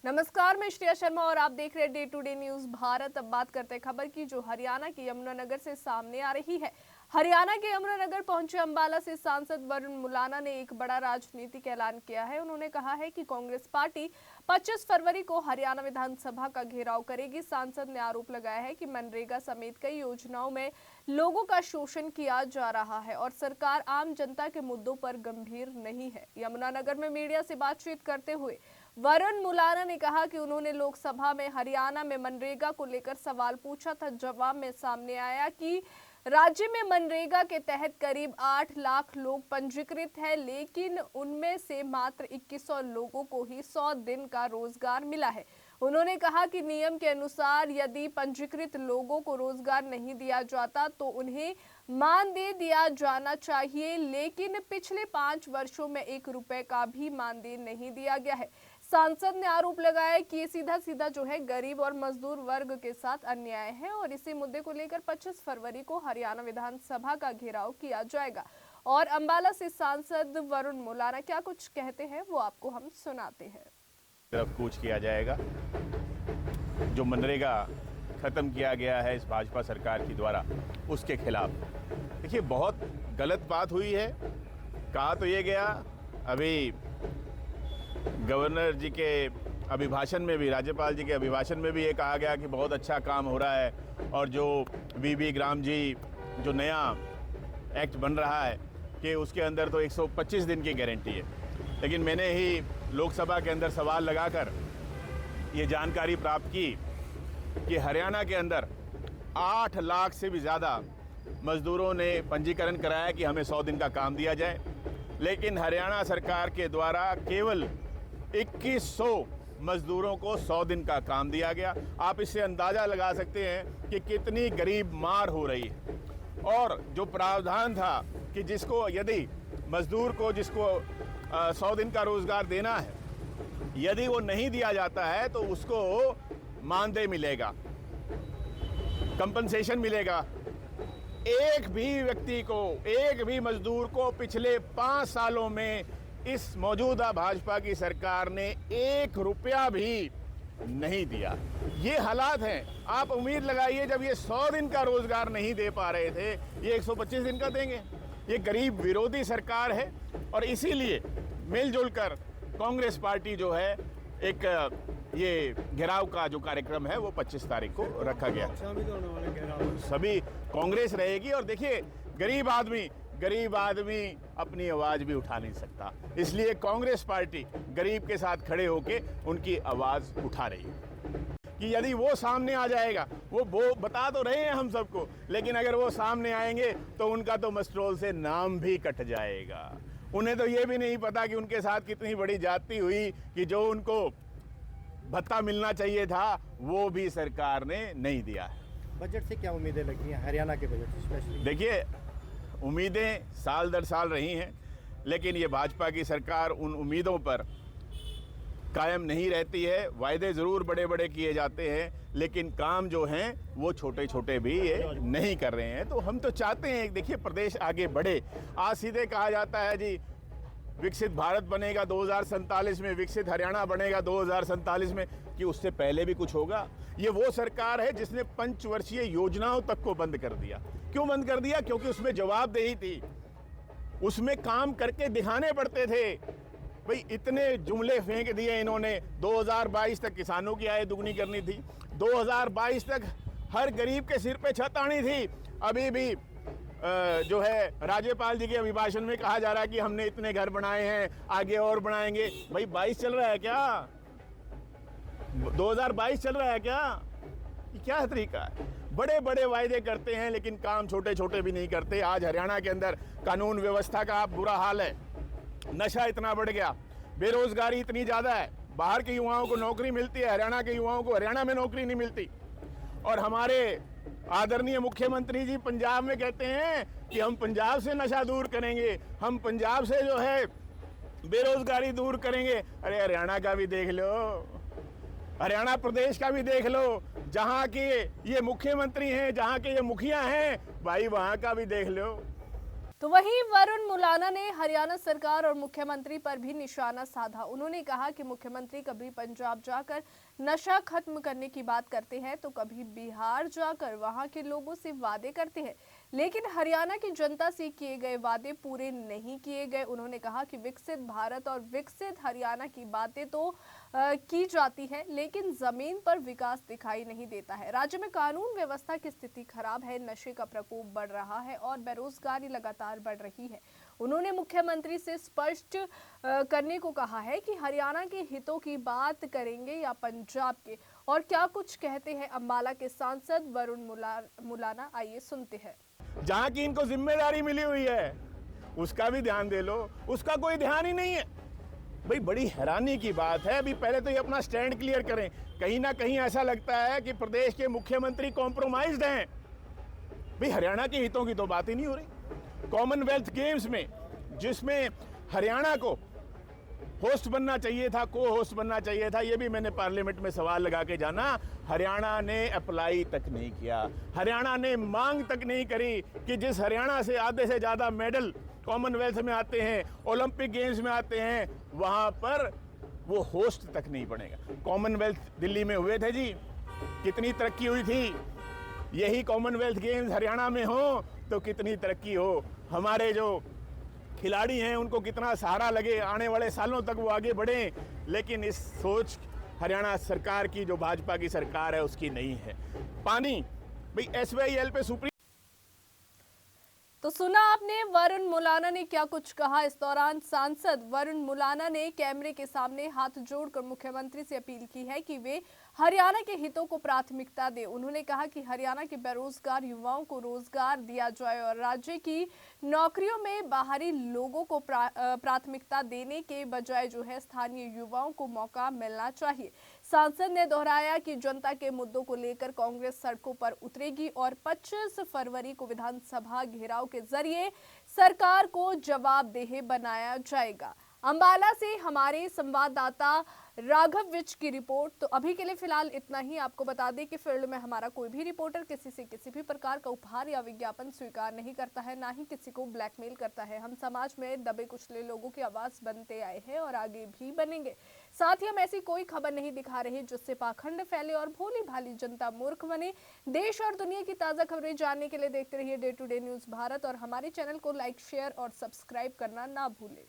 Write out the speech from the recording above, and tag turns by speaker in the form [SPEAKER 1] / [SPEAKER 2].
[SPEAKER 1] नमस्कार, मैं श्रेया शर्मा और आप देख रहे हैं day to day news Bharat. अब बात करते हैं खबर की जो हरियाणा के यमुनानगर से सामने आ रही है। हरियाणा के यमुनानगर पहुंचे अंबाला से सांसद वरुण मुलाना ने एक बड़ा राजनीतिक ऐलान किया है। उन्होंने कहा है कि कांग्रेस पार्टी 25 फरवरी को हरियाणा विधानसभा का घेराव करेगी। सांसद ने आरोप लगाया है कि मनरेगा समेत कई योजनाओं में लोगों का शोषण किया जा रहा है और सरकार आम जनता के मुद्दों पर गंभीर नहीं है। यमुनानगर में मीडिया से बातचीत करते हुए वरुण मुलाना ने कहा कि उन्होंने लोकसभा में हरियाणा में मनरेगा को लेकर सवाल पूछा था। जवाब में सामने आया कि राज्य में मनरेगा के तहत करीब 8 लाख लोग पंजीकृत हैं, लेकिन उनमें से मात्र 2100 लोगों को ही 100 दिन का रोजगार मिला है। उन्होंने कहा कि नियम के अनुसार यदि पंजीकृत लोगों को रोजगार नहीं दिया जाता तो उन्हें मानदेय दिया जाना चाहिए, लेकिन पिछले 5 वर्षों में 1 रुपए का भी मानदेय नहीं दिया गया है। सांसद ने आरोप लगाया कि ये सीधा सीधा जो है गरीब और मजदूर वर्ग के साथ अन्याय है और इसी मुद्दे को लेकर 25 फरवरी को हरियाणा विधानसभा का घेराव किया जाएगा। और अंबाला से सांसद वरुण मुलाना क्या कुछ कहते हैं वो आपको हम सुनाते हैं।
[SPEAKER 2] तरफ कूच किया जाएगा। जो मनरेगा खत्म किया गया है इस भाजपा सरकार की द्वारा, उसके खिलाफ देखिए बहुत गलत बात हुई है। कहा तो ये गया, अभी गवर्नर जी के अभिभाषण में भी, राज्यपाल जी के अभिभाषण में भी ये कहा गया कि बहुत अच्छा काम हो रहा है और जो वीबी ग्राम जी जो नया एक्ट बन रहा है कि उसके अंदर तो 125 दिन की गारंटी है। लेकिन मैंने ही लोकसभा के अंदर सवाल लगाकर ये जानकारी प्राप्त की कि हरियाणा के अंदर 8 लाख से भी ज़्यादा मजदूरों ने पंजीकरण कराया कि हमें 100 दिन का काम दिया जाए, लेकिन हरियाणा सरकार के द्वारा केवल 2100 मजदूरों को 100 दिन का काम दिया गया। आप इससे अंदाज़ा लगा सकते हैं कि कितनी गरीब मार हो रही है। और जो प्रावधान था कि जिसको यदि मजदूर को जिसको 100 दिन का रोजगार देना है, यदि वो नहीं दिया जाता है तो उसको मानदेय मिलेगा, कंपनसेशन मिलेगा। एक भी व्यक्ति को, एक भी मजदूर को पिछले 5 सालों में इस मौजूदा भाजपा की सरकार ने 1 रुपया भी नहीं दिया। ये हालात हैं। आप उम्मीद लगाइए, जब ये 100 दिन का रोजगार नहीं दे पा रहे थे, ये 125 दिन का देंगे। ये गरीब विरोधी सरकार है और इसीलिए मिलजुल कर कांग्रेस पार्टी जो है एक ये घेराव का जो कार्यक्रम है वो 25 तारीख को रखा गया। सभी कांग्रेस रहेगी। और देखिए गरीब आदमी अपनी आवाज भी उठा नहीं सकता, इसलिए कांग्रेस पार्टी गरीब के साथ खड़े होके उनकी आवाज उठा रही है कि यदि वो सामने आ जाएगा, वो बता तो रहे हैं हम सबको, लेकिन अगर वो सामने आएंगे तो उनका तो मस्ट्रोल से नाम भी कट जाएगा। उन्हें तो ये भी नहीं पता कि उनके साथ कितनी बड़ी जाति हुई कि जो उनको भत्ता मिलना चाहिए था वो भी सरकार ने नहीं दिया है।
[SPEAKER 3] बजट से क्या उम्मीदें लगी हैं हरियाणा के बजट से स्पेशली?
[SPEAKER 2] देखिए उम्मीदें साल दर साल रही हैं, लेकिन ये भाजपा की सरकार उन उम्मीदों पर कायम नहीं रहती है। वायदे ज़रूर बड़े बड़े किए जाते हैं, लेकिन काम जो हैं वो छोटे छोटे भी ये नहीं कर रहे हैं। तो हम तो चाहते हैं, देखिए प्रदेश आगे बढ़े। आज सीधे कहा जाता है जी विकसित भारत बनेगा 2047 में, विकसित हरियाणा बनेगा 2047 में, कि उससे पहले भी कुछ होगा। ये वो सरकार है जिसने पंचवर्षीय योजनाओं तक को बंद कर दिया। क्यों बंद कर दिया? क्योंकि उसमें जवाबदेही थी, उसमें काम करके दिखाने पड़ते थे। भाई इतने जुमले फेंक दिए इन्होंने। 2022 तक किसानों की आय दुगनी करनी थी, 2022 तक हर गरीब के सिर पे छत आनी थी। अभी भी जो है राज्यपाल जी के अभिभाषण में कहा जा रहा है कि हमने इतने घर बनाए हैं, आगे और बनाएंगे। भाई 22 चल रहा है क्या? 2022 चल रहा है क्या? ये क्या तरीका है? बड़े बड़े वायदे करते हैं लेकिन काम छोटे छोटे भी नहीं करते। आज हरियाणा के अंदर कानून व्यवस्था का बुरा हाल है, नशा इतना बढ़ गया, बेरोजगारी इतनी ज़्यादा है, बाहर के युवाओं को नौकरी मिलती है, हरियाणा के युवाओं को हरियाणा में नौकरी नहीं मिलती। और हमारे आदरणीय मुख्यमंत्री जी पंजाब में कहते हैं कि हम पंजाब से नशा दूर करेंगे, हम पंजाब से जो है बेरोजगारी दूर करेंगे। अरे हरियाणा का भी देख लो, हरियाणा प्रदेश का भी देख लो, जहाँ के ये मुख्यमंत्री हैं, जहाँ के ये मुखिया हैं, भाई वहाँ का भी देख लो।
[SPEAKER 1] तो वहीं वरुण मुलाना ने हरियाणा सरकार और मुख्यमंत्री पर भी निशाना साधा। उन्होंने कहा कि मुख्यमंत्री कभी पंजाब जाकर नशा खत्म करने की बात करते हैं तो कभी बिहार जाकर वहां के लोगों से वादे करते हैं, लेकिन हरियाणा की जनता से किए गए वादे पूरे नहीं किए गए। उन्होंने कहा कि विकसित भारत और विकसित हरियाणा की बातें तो की जाती है, लेकिन जमीन पर विकास दिखाई नहीं देता है। राज्य में कानून व्यवस्था की स्थिति खराब है, नशे का प्रकोप बढ़ रहा है और बेरोजगारी लगातार बढ़ रही है। उन्होंने मुख्यमंत्री से स्पष्ट करने को कहा है कि हरियाणा के हितों की बात करेंगे या पंजाब के, और क्या कुछ कहते हैं अम्बाला के सांसद वरुण मुलाना, आइए सुनते हैं।
[SPEAKER 2] जहां की इनको जिम्मेदारी मिली हुई है उसका भी ध्यान दे लो, उसका कोई ध्यान ही नहीं है। भाई बड़ी हैरानी की बात है। अभी पहले तो ये अपना स्टैंड क्लियर करें। कहीं ना कहीं ऐसा लगता है कि प्रदेश के मुख्यमंत्री कॉम्प्रोमाइज्ड हैं। भाई हरियाणा के हितों की तो बात ही नहीं हो रही। कॉमनवेल्थ गेम्स में जिसमें हरियाणा को होस्ट बनना चाहिए था, को होस्ट बनना चाहिए था, ये भी मैंने पार्लियामेंट में सवाल लगा के जाना। हरियाणा ने अप्लाई तक नहीं किया, हरियाणा ने मांग तक नहीं करी कि जिस हरियाणा से आधे से ज़्यादा मेडल कॉमनवेल्थ में आते हैं, ओलंपिक गेम्स में आते हैं, वहाँ पर वो होस्ट तक नहीं बनेगा। कॉमनवेल्थ दिल्ली में हुए थे जी, कितनी तरक्की हुई थी। यही कॉमनवेल्थ गेम्स हरियाणा में हो तो कितनी तरक्की हो। हमारे जो खिलाड़ी हैं उनको कितना सहारा लगे, आने वाले सालों तक वो आगे बढ़ें। लेकिन इस सोच हरियाणा सरकार की, जो भाजपा की सरकार है, उसकी नहीं है। पानी, भाई SYL पे सुप्रीम।
[SPEAKER 1] तो सुना आपने वरुण मुलाना ने क्या कुछ कहा। इस दौरान सांसद वरुण मुलाना ने कैमरे के सामने हाथ जोड़कर मुख्यमंत्री से अपील की है कि वे हरियाणा के हितों को प्राथमिकता दें। उन्होंने कहा कि हरियाणा के बेरोजगार युवाओं को रोजगार दिया जाए और राज्य की नौकरियों में बाहरी लोगों को प्राथमिकता देने के बजाय जो है स्थानीय युवाओं को मौका मिलना चाहिए। सांसद ने दोहराया कि जनता के मुद्दों को लेकर कांग्रेस सड़कों पर उतरेगी और 25 फरवरी को विधानसभा घेराव के जरिए सरकार को जवाबदेह बनाया जाएगा। अंबाला से हमारे संवाददाता राघव विज की रिपोर्ट। तो अभी के लिए फिलहाल इतना ही। आपको बता दें कि फील्ड में हमारा कोई भी रिपोर्टर किसी से किसी भी प्रकार का उपहार या विज्ञापन स्वीकार नहीं करता है, ना ही किसी को ब्लैकमेल करता है। हम समाज में दबे कुचले लोगों की आवाज बनते आए हैं और आगे भी बनेंगे। साथ ही हम ऐसी कोई खबर नहीं दिखा रहे जिससे पाखंड फैले और भोली भाली जनता मूर्ख बने। देश और दुनिया की ताजा खबरें जानने के लिए देखते रहिए day to day news Bharat और हमारे चैनल को लाइक, शेयर और सब्सक्राइब करना ना भूलें।